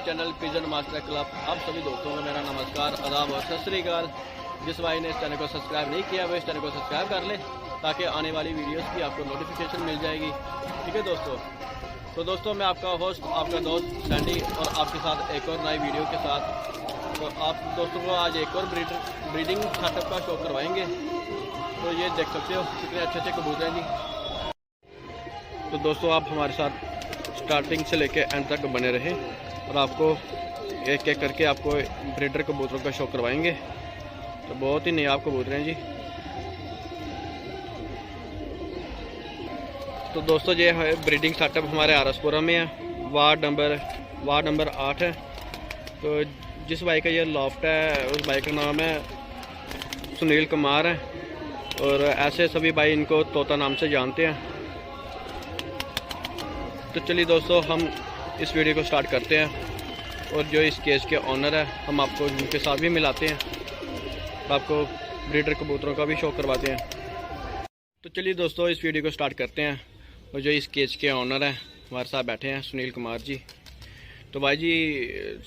Channel pigeon master club. आप सभी दोस्तों को मेरा नमस्कार, आदाब और सत श्री अकाल। जिस भाई ने इस चैनल को सब्सक्राइब नहीं किया वो इस चैनल को सब्सक्राइब कर ले ताकि आने वाली वीडियोस की आपको नोटिफिकेशन मिल जाएगी। ठीक है दोस्तों। तो दोस्तों मैं आपका होस्ट, आपका दोस्त सैंडी और आपके साथ एक और नई वीडियो के साथ। तो आप दोस्तों को आज एक और ब्रीडिंग सेटअप का शो करवाएंगे। तो ये देख सकते हो कितने अच्छे अच्छे कबूतर हैं जी। तो दोस्तों आप हमारे साथ स्टार्टिंग से लेके एंड तक बने रहे और आपको एक एक करके आपको ब्रीडर कबूतरों का शो करवाएंगे। तो बहुत ही नयाब कबूतर हैं जी। तो दोस्तों ये है ब्रीडिंग सेटअप हमारे आरसपुरा में है, वार्ड नंबर 8 है। तो जिस भाई का ये लॉफ्ट है उस भाई का नाम है सुनील कुमार है और ऐसे सभी भाई इनको तोता नाम से जानते हैं। तो चलिए दोस्तों हम इस वीडियो को स्टार्ट करते हैं और जो इस केज के ऑनर है हम आपको उनके साथ भी मिलाते हैं, आपको ब्रीडर कबूतरों का भी शो करवाते हैं। तो चलिए दोस्तों इस वीडियो को स्टार्ट करते हैं और जो इस केज के ऑनर हैं हमारे साथ बैठे हैं सुनील कुमार जी। तो भाई जी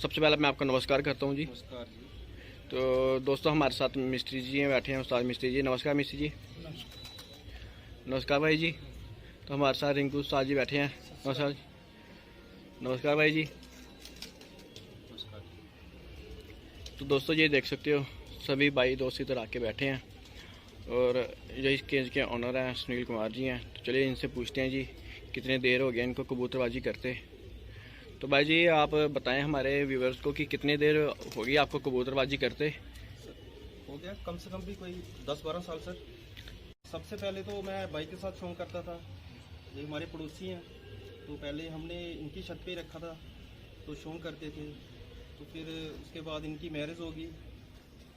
सबसे पहले मैं आपका नमस्कार करता हूँ जी। नमस्कार जी। तो दोस्तों हमारे साथ मिस्त्री जी हैं, बैठे हैं उस्ताद मिस्त्री जी। नमस्कार मिस्त्री जी। नमस्कार भाई जी। तो हमारे साथ रिंकू उस्ताद जी बैठे हैं। नमस्कार। नमस्कार भाई जी। नमस्कार। तो दोस्तों ये देख सकते हो सभी भाई दोस्त इधर आके बैठे हैं और जो इस केज के ऑनर हैं सुनील कुमार जी हैं। तो चलिए इनसे पूछते हैं जी कितने देर हो गया इनको कबूतरबाजी करते। तो भाई जी आप बताएं हमारे व्यूवर्स को कि कितने देर होगी आपको कबूतरबाजी करते। हो गया कम से कम भी कोई 10-12 साल सर। सबसे पहले तो मैं भाई के साथ शौक करता था, ये हमारे पड़ोसी हैं। तो पहले हमने इनकी छत पे ही रखा था तो शौक करते थे। तो फिर उसके बाद इनकी मैरिज होगी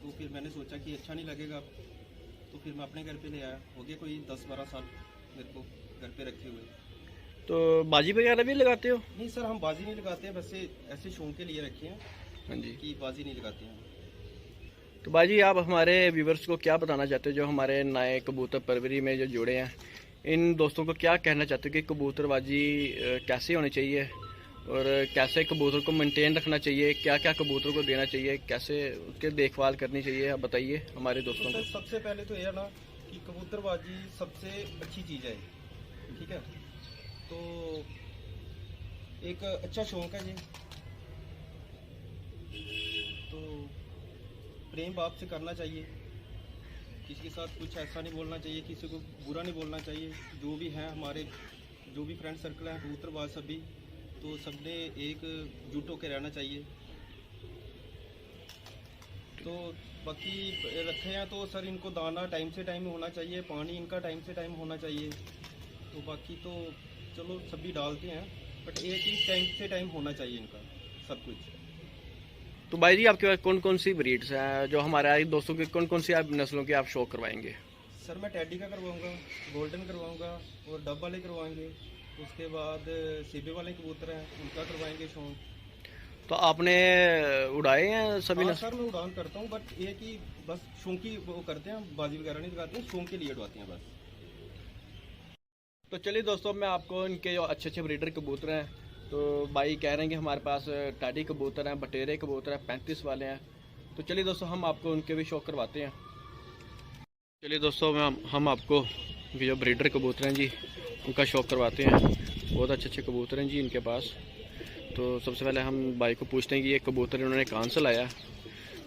तो फिर मैंने सोचा कि अच्छा नहीं लगेगा, तो फिर मैं अपने घर पे ले आया। हो गया कोई 10-12 साल मेरे को घर पे रखे हुए। तो बाजी वगैरह भी लगाते हो? नहीं सर हम बाजी नहीं लगाते हैं, बस ऐसे शौक के लिए रखे हैं। हाँ जी। कि बाजी नहीं लगाते हैं। तो बाजी आप हमारे व्यूवर्स को क्या बताना चाहते हो जो हमारे नए कबूतर परवरी में जो जुड़े हैं, इन दोस्तों को क्या कहना चाहते हो कि कबूतरबाजी कैसे होनी चाहिए और कैसे कबूतर को मेंटेन रखना चाहिए, क्या क्या कबूतर को देना चाहिए, कैसे उसके देखभाल करनी चाहिए, आप बताइए हमारे दोस्तों को। सबसे पहले तो यह ना कि कबूतरबाजी सबसे अच्छी चीज़ है, ठीक है। तो एक अच्छा शौक है ये। तो प्रेम भाव से करना चाहिए, किसी के साथ कुछ ऐसा नहीं बोलना चाहिए, किसी को बुरा नहीं बोलना चाहिए। जो भी हैं हमारे जो भी फ्रेंड सर्कल हैं कबूतरबाज सभी, तो सबने एक जुट होकर रहना चाहिए। तो बाकी रखे हैं तो सर इनको दाना टाइम से टाइम होना चाहिए, पानी इनका टाइम से टाइम होना चाहिए। तो बाकी तो चलो सभी डालते हैं, बट एक ही टाइम से टाइम होना चाहिए इनका सब कुछ। तो भाई जी आपके पास कौन कौन सी ब्रीड्स हैं जो हमारे दोस्तों की कौन कौन सी आप नस्लों के आप शो करवाएंगे? सर मैं टैडी का करवाऊंगा, गोल्डन करवाऊंगा और डब वाले करवाएंगे। उसके बाद सीबे वाले कबूतर हैं उनका करवाएंगे शौक। तो आपने उड़ाए हैं सभी हाँ सर मैं उड़ान करता हूँ, बट ये कि बस शौक की वो करते हैं, बाजी वगैरह नहीं लगाते हैं, शौक के लिए उड़वाते हैं बस। तो चलिए दोस्तों मैं आपको इनके जो अच्छे अच्छे ब्रीडर कबूतर हैं, तो भाई कह रहे हैं कि हमारे पास टाडी कबूतर हैं, बटेरे कबूतर हैं, 35 वाले हैं। तो चलिए दोस्तों हम आपको उनके भी शौक करवाते हैं। चलिए दोस्तों हम आपको जो ब्रीडर कबूतर हैं जी उनका शौक करवाते हैं। बहुत अच्छे अच्छे कबूतर हैं जी इनके पास। तो सबसे पहले हम भाई को पूछते हैं कि ये कबूतर इन्होंने कहाँ से लाया।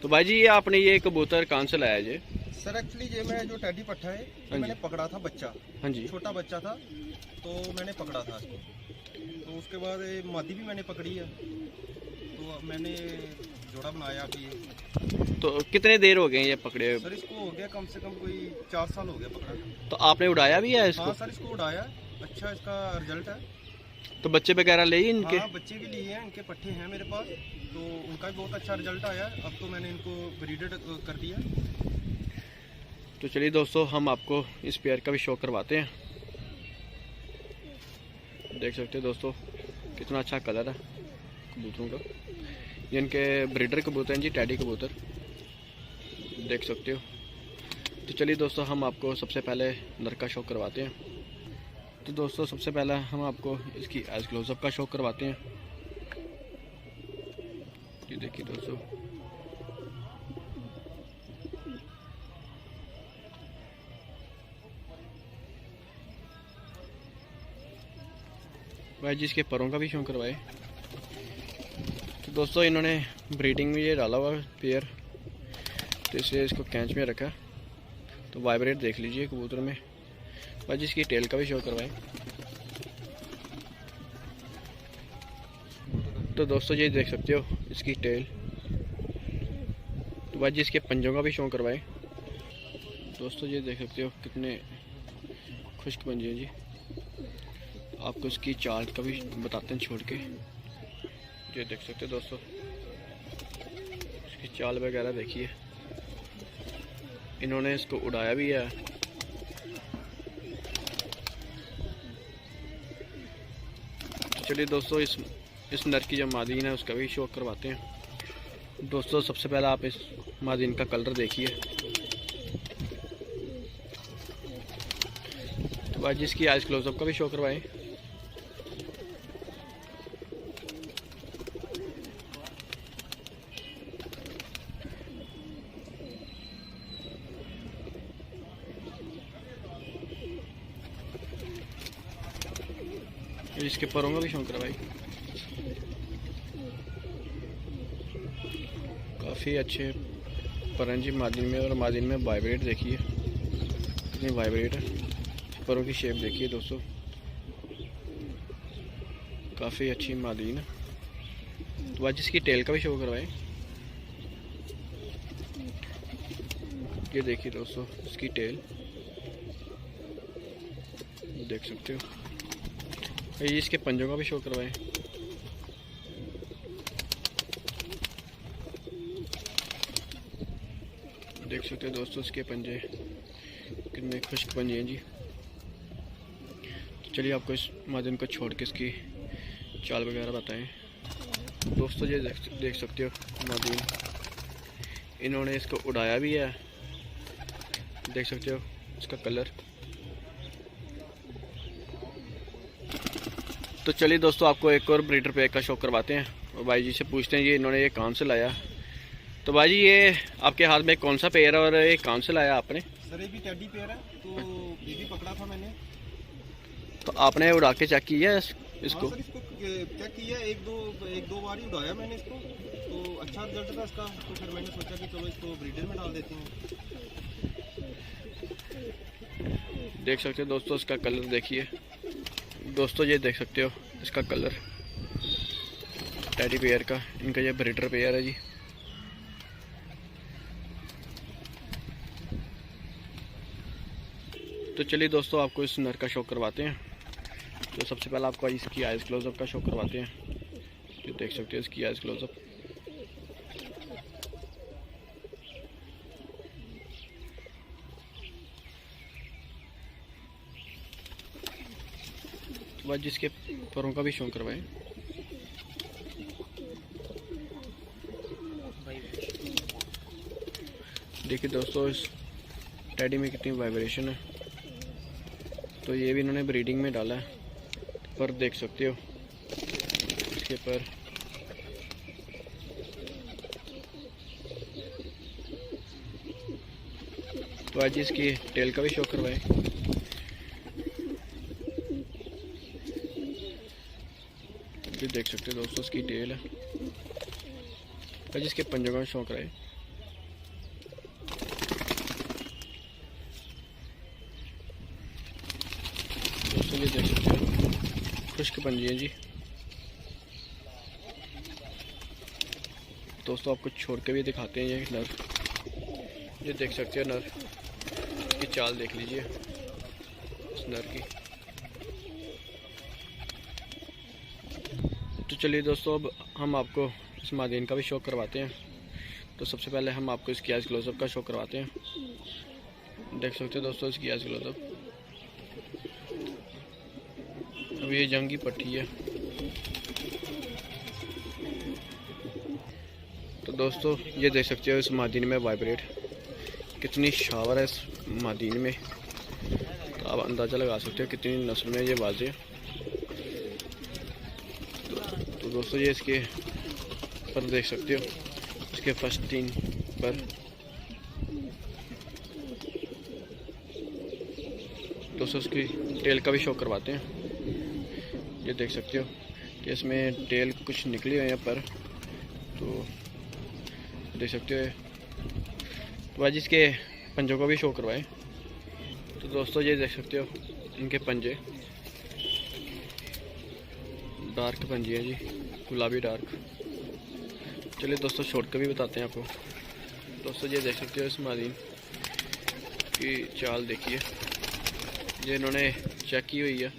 तो भाई जी ये आपने ये कबूतर कहाँ से लाया जी? सर एक्चुअली ये मैं जो टैडी पट्टा है ये मैंने पकड़ा था बच्चा। हाँ जी। छोटा बच्चा था तो मैंने पकड़ा था इसको। तो उसके बाद मादी भी मैंने पकड़ी है, तो मैंने जोड़ा बनाया अभी। तो कितने देर हो गए ये पकड़े? सर इसको हो गया कम से कम कोई 4 साल हो गया पकड़ा। तो आपने उड़ाया भी है इसको? हाँ सर इसको उड़ाया, अच्छा इसका रिजल्ट है। तो बच्चे वगैरह ले इनके? हाँ बच्चे भी लिए हैं, इनके पट्टे हैं मेरे पास, तो उनका भी बहुत अच्छा रिजल्ट आया। अब तो मैंने इनको ब्रीडेड कर दिया। तो चलिए दोस्तों हम आपको इस पेयर का भी शो करवाते हैं। देख सकते हैं दोस्तों कितना अच्छा कलर है कबूतरों का। ये इनके ब्रीडर कबूतर हैं जी, टैडी कबूतर देख सकते हो। तो चलिए दोस्तों हम आपको सबसे पहले नर का शो करवाते हैं। तो दोस्तों सबसे पहला हम आपको इसकी आइस क्लोजअप का शो करवाते हैं। ये देखिए दोस्तों, भाई जिसके परों का भी शौक करवाए। तो दोस्तों इन्होंने ब्रीडिंग में ये डाला हुआ पेयर, तो इसलिए इसको कैंच में रखा। तो वाइब्रेट देख लीजिए कबूतर में। भाई जिसकी टेल का भी शौक करवाए। तो दोस्तों ये देख सकते हो इसकी टेल। तो भाई जिसके पंजों का भी शौक करवाए। दोस्तों ये देख सकते हो कितने खुश्क पंजे हैं जी। आपको इसकी चाल का भी बताते हैं छोड़ के। ये देख सकते हो दोस्तों, इसकी चाल वगैरह देखिए। इन्होंने इसको उड़ाया भी है। चलिए दोस्तों इस नर की जो मादीन है उसका भी शौक करवाते हैं। दोस्तों सबसे पहले आप इस मादीन का कलर देखिए। तो भाई जिसकी आइस क्लोजअप का भी शौक करवाएं। इसके परों का भी शौक है भाई। काफ़ी अच्छे परंजी मादिन में, और मादिन में वाइब्रेट देखिए कितनी वाइब्रेट है। परों की शेप देखिए दोस्तों, काफ़ी अच्छी मादिन है। तो आज इसकी टेल का भी शो करवाएं। ये देखिए दोस्तों इसकी टेल देख सकते हो। ये इसके पंजों का भी शो करवाएं। देख सकते हो दोस्तों इसके पंजे कितने खुश्क पंजे हैं जी। तो चलिए आपको इस मादिन को छोड़ के इसकी चाल वगैरह बताएं। दोस्तों ये देख सकते हो मादिन, इन्होंने इसको उड़ाया भी है। देख सकते हो इसका कलर। तो चलिए दोस्तों आपको एक और ब्रीडर पैक का शौक करवाते हैं और भाई जी से पूछते हैं ये इन्होंने ये कहाँ से लाया। तो भाई जी ये आपके हाथ में कौन सा पेयर है और ये कहाँ से लाया आपने? सर ये भी टेडी पेयर है, तो ये भी पकड़ा था मैंने। तो आपने उड़ा के चेक किया है इसको? हाँ सर इसको चेक किया, एक दो बार ही उड़ाया मैंने इसको, तो अच्छा रिजल्ट था इसका। तो फिर मैंने सोचा कि चलो इसको ब्रीडर में डाल देते हैं। देख सकते हो दोस्तों इसका कलर देखिए। दोस्तों ये देख सकते हो इसका कलर टेडी पेयर का। इनका ये ब्रीडर पेयर है जी। तो चलिए दोस्तों आपको इस नर का शौक करवाते हैं। तो सबसे पहले आपको इसकी आइस क्लोजअप का शौक करवाते हैं। तो देख सकते हो इसकी आइस क्लोजअप। बाद जिसके परों का भी शौक करवाएं। देखिए दोस्तों इस टेडी में कितनी वाइब्रेशन है। तो ये भी इन्होंने ब्रीडिंग में डाला है, पर देख सकते हो इसके पर। तो आज इसकी टेल का भी शौक करवाएं। ये देख सकते हो दोस्तों इसकी टेल है। आज इसके पंजों का शौक रहे। दोस्तों ये देख सकते हो खुश्क पंजी है जी। दोस्तों आपको छोड़ के भी दिखाते हैं ये नर। ये देख सकते हो नर, इसकी चाल देख लीजिए इस नर की। तो चलिए दोस्तों अब हम आपको इस मादीन का भी शौक करवाते हैं। तो सबसे पहले हम आपको इसकी आइस क्लोजअप का शौक करवाते हैं। देख सकते हो दोस्तों इसकी आइस क्लोजअप। अब ये जंगी पट्टी है। तो दोस्तों ये देख सकते हो इस मादीन में वाइब्रेट कितनी शावर है इस मादीन में। तो आप अंदाज़ा लगा सकते हो कितनी नस्ल में ये बाजे। तो दोस्तों ये इसके पर देख सकते हो इसके फर्स्ट 3 पर। दोस्तों उसकी टेल का भी शो करवाते हैं। ये देख सकते हो कि इसमें टेल कुछ निकली हुई है पर, तो देख सकते हो। तो आज इसके पंजों को भी शो करवाएं। तो दोस्तों ये देख सकते हो इनके पंजे, डार्क पंजे हैं जी, गुलाबी डार्क। चलिए दोस्तों छोड़ कर भी बताते हैं आपको। दोस्तों ये देख सकते हो इस मादीन की चाल देखिए, ये इन्होंने चेक की हुई है।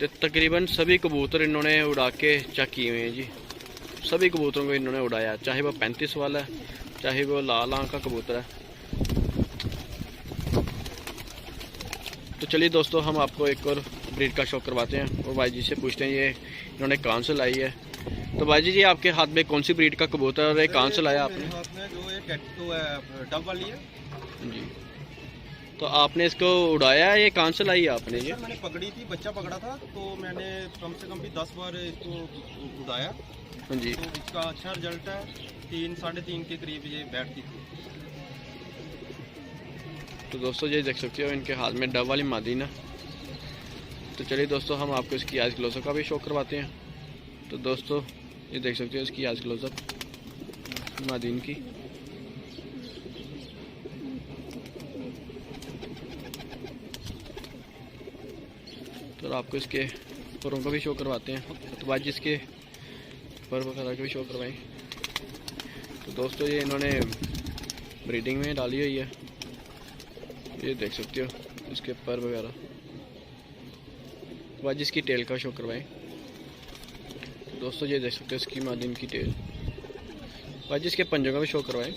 तो तकरीबन सभी कबूतर इन्होंने उड़ा के चेक किए हुए हैं जी। सभी कबूतरों को इन्होंने उड़ाया, चाहे वो 35 वाला है, चाहे वो लाल आंख का कबूतर है। तो चलिए दोस्तों हम आपको एक और ब्रीड का शौक करवाते हैं और भाई जी से पूछते हैं ये इन्होंने कहाँ से लाई है। तो भाई जी आपके हाथ में कौन सी ब्रीड का कबूतर है और ये कहाँ से लाया आपने? हाथ में जो ये टैटू है डब वाली है जी। तो आपने इसको उड़ाया है, ये कहाँ से लाई है आपने? ये मैंने पकड़ी थी, बच्चा पकड़ा था, तो मैंने कम से कम भी 10 बार इसको उड़ाया। हाँ जी। तो इसका अच्छा रिजल्ट है, 3 साढ़े 3 के करीब ये बैठती थी। तो दोस्तों ये देख सकते हो इनके हाथ में डब वाली मादीन है। तो चलिए दोस्तों हम आपको इसकी आइज क्लोजअप का भी शौक करवाते हैं। तो दोस्तों ये देख सकते हो इसकी आइज क्लोजअप मादीन की। तो आपको इसके परों का भी शो करवाते हैं। तो बाद जिसके पर वगैरह का भी शो करवाएं। तो दोस्तों ये इन्होंने ब्रीडिंग में डाली हुई है, ये देख सकते हो इसके पर वगैरह। बाद जिसकी टेल का शो करवाएं। तो दोस्तों ये देख सकते हो इसकी मादीन की टेल। बाद जिसके पंजों का भी शो करवाएं।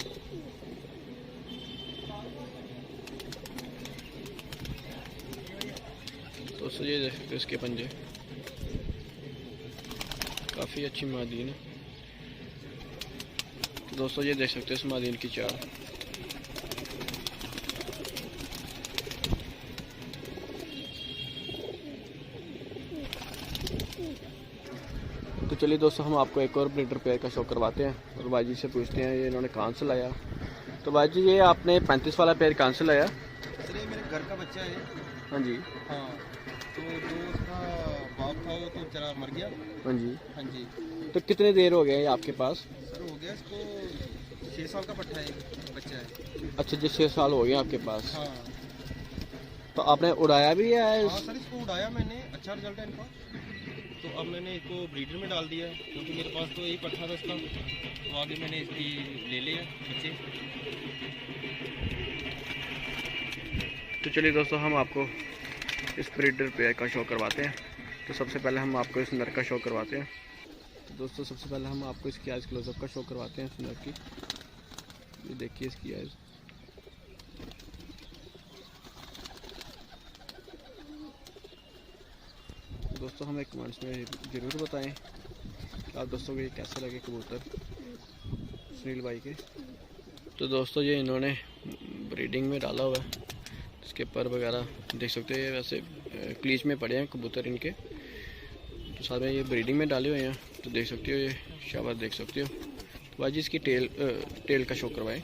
दोस्तों ये देख सकते हो इसके पंजे, काफ़ी अच्छी मादीन है। तो दोस्तों ये देख सकते हो इस मादीन की चाल। तो चलिए दोस्तों हम आपको एक और ब्रीडर पेयर का शो करवाते हैं और भाई जी से पूछते हैं ये इन्होंने कहाँ से लाया। तो भाई जी ये आपने 35 वाला पेयर कहाँ से लाया? सर ये मेरे घर का बच्चा है। हाँ जी। हाँ, तो जो उसका बाप था वो तो बेचारा मर गया। हाँ जी। हाँ जी। तो कितने देर हो गए ये आपके पास? सर हो गया इसको 6 साल का पट्टा है, बच्चा है। अच्छा जी, 6 साल हो गए आपके पास। हाँ। तो आपने उड़ाया भी है? हाँ सर इसको उड़ाया मैंने, अच्छा रिजल्ट है इनका। तो अब मैंने इसको ब्रीडर में डाल दिया है, क्योंकि मेरे पास तो यही पट्टा था इसका, तो आगे मैंने इसकी ले लिया बच्चे। तो चलिए दोस्तों हम आपको इस ब्रीडर पेयर का शो करवाते हैं। तो सबसे पहले हम आपको इस नर का शो करवाते हैं। तो दोस्तों सबसे पहले हम आपको इसकी आइज क्लोजअप का शो करवाते हैं इस नर की। ये देखिए इसकी आइज। दोस्तों हमें कमेंट्स में ज़रूर बताएं कि आप दोस्तों को ये कैसे लगे कबूतर सुनील भाई के। तो दोस्तों ये इन्होंने ब्रीडिंग में डाला हुआ है, इसके पर वगैरह देख सकते हो। ये वैसे क्लीच में पड़े हैं कबूतर इनके, तो सारे ये ब्रीडिंग में डाले हुए हैं। तो देख सकते हो ये शाबाश देख सकते हो। तो भाई जी इसकी टेल का शो करवाएं।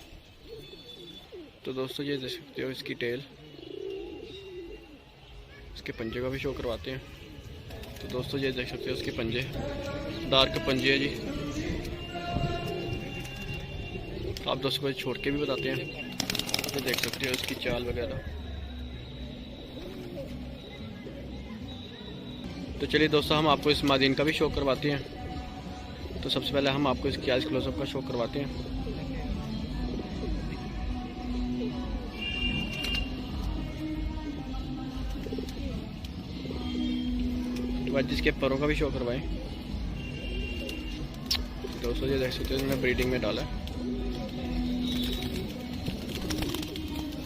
तो दोस्तों ये देख सकते हो इसकी टेल, इसके पंजे का भी शो करवाते हैं। तो दोस्तों ये देख सकते हो इसके पंजे, डार्क पंजे है जी। तो आप दोस्तों को छोड़ के भी बताते हैं। तो देख सकते हो इसकी चाल वगैरह। तो चलिए दोस्तों हम आपको इस मादीन का भी शो करवाते हैं। तो सबसे पहले हम आपको इसकी आइज क्लोजअप का शो करवाते हैं। जिसके परों का भी शो करवाएं। दोस्तों ये देख सकते हो मैंने ब्रीडिंग में डाला है।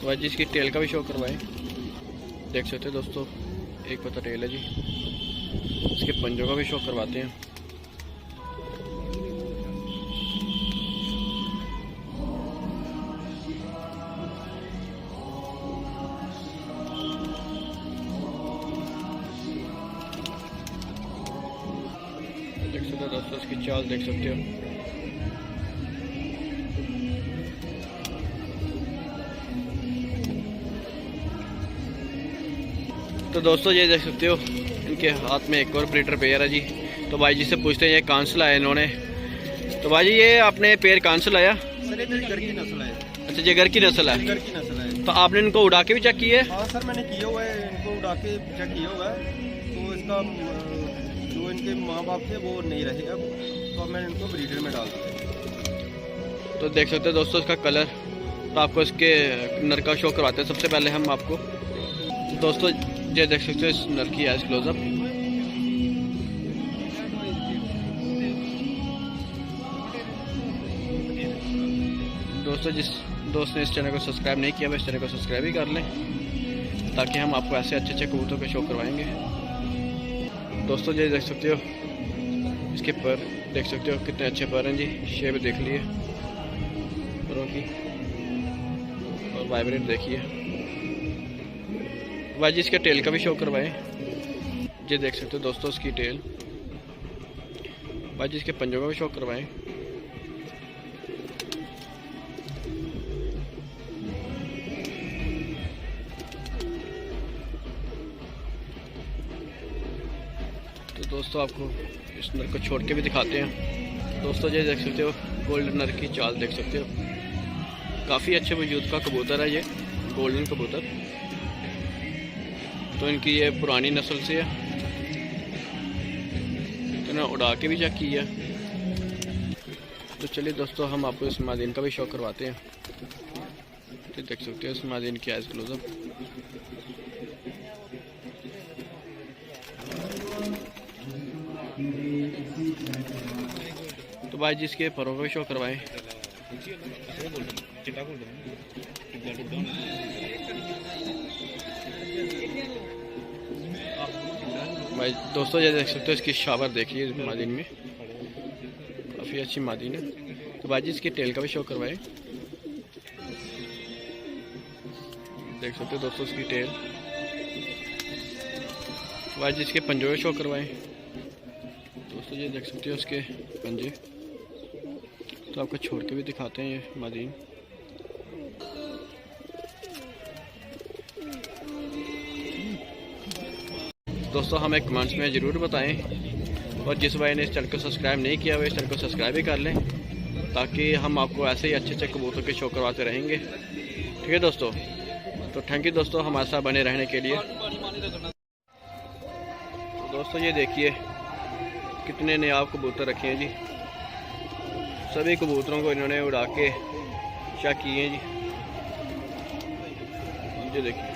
तो जिसकी टेल का भी शो करवाएं। देख सकते हो दोस्तों एक पता टेल है जी। इसके पंजों का भी शो करवाते हैं। देख सकते हो दोस्तों इसकी चाल देख सकते हो। तो दोस्तों ये देख सकते हो इनके हाथ में एक और ब्रीडर पेयर है जी। तो भाई जी से पूछते हैं ये कहाँ से लाया इन्होंने। तो भाई जी ये आपने पेयर कहाँ से लाया? सर ये मेरी घर की नस्ल है। अच्छा ये घर की नस्ल है। घर की नस्ल है। तो आपने इनको उड़ा के भी चेक किए? हाँ सर मैंने किया हुआ है, इनको उड़ा के चेक किया हुआ है। तो इसका जो इनके माँ बाप थे वो नहीं रहे अब, तो मैंने इनको ब्रीडर में डाल दिया। तो देख सकते हो दोस्तों इसका कलर। तो आपको इसके नर का शो करवाते हैं। सबसे पहले हम आपको दोस्तों ये देख सकते हो इस नर की आइज क्लोजअप। दोस्तों जिस दोस्त ने इस चैनल को सब्सक्राइब नहीं किया वो इस चैनल को सब्सक्राइब ही कर लें, ताकि हम आपको ऐसे अच्छे अच्छे कबूतरों के शो करवाएंगे। दोस्तों ये देख सकते हो इसके पर, देख सकते हो कितने अच्छे पर हैं जी। शेप देख लिए परों की, और वाइब्रेट देखिए। भाई जी इसके टेल का भी शो करवाएं। ये देख सकते हो दोस्तों इसकी टेल। भाई जी इसके पंजों का भी शो करवाएं। तो दोस्तों आपको इस नर को छोड़ के भी दिखाते हैं। दोस्तों ये देख सकते हो गोल्डन नर की चाल देख सकते हो। काफ़ी अच्छे वजूद का कबूतर है ये गोल्डन कबूतर। तो इनकी ये पुरानी नस्ल से है, तो ना उड़ा के भी चेक किया। तो चलिए दोस्तों हम आपको इस मादीन का भी शौक करवाते हैं। तो देख सकते हो इस मादीन की आइज क्लोजअप। तो भाई जी इसके परों का भी शो करवाएं। भाई दोस्तों ये देख सकते हो इसकी शावर देखिए मादीन में, काफ़ी अच्छी मादीन है। तो भाई जी इसके टेल का भी शो करवाएं। देख सकते हो दोस्तों इसकी टेल। भाई जी इसके पंजों का शो करवाएं। दोस्तों ये देख सकते हो उसके पंजे। तो आपको छोड़ के भी दिखाते हैं ये मादीन। दोस्तों हमें कमेंट्स में ज़रूर बताएं, और जिस भाई ने इस चैनल को सब्सक्राइब नहीं किया वो इस चैनल को सब्सक्राइब भी कर लें, ताकि हम आपको ऐसे ही अच्छे अच्छे कबूतरों के शो करवाते रहेंगे। ठीक है दोस्तों, तो थैंक यू दोस्तों हमारे साथ बने रहने के लिए। दोस्तों ये देखिए कितने नायाब कबूतर रखे हैं जी। सभी कबूतरों को इन्होंने उड़ा के चेक किए हैं जी। ये देखिए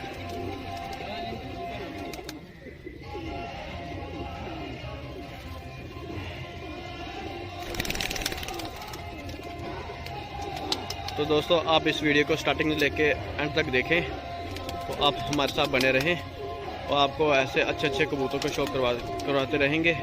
तो दोस्तों आप इस वीडियो को स्टार्टिंग से लेके एंड तक देखें, तो आप हमारे साथ बने रहें और आपको ऐसे अच्छे अच्छे कबूतरों को शो करवाते रहेंगे।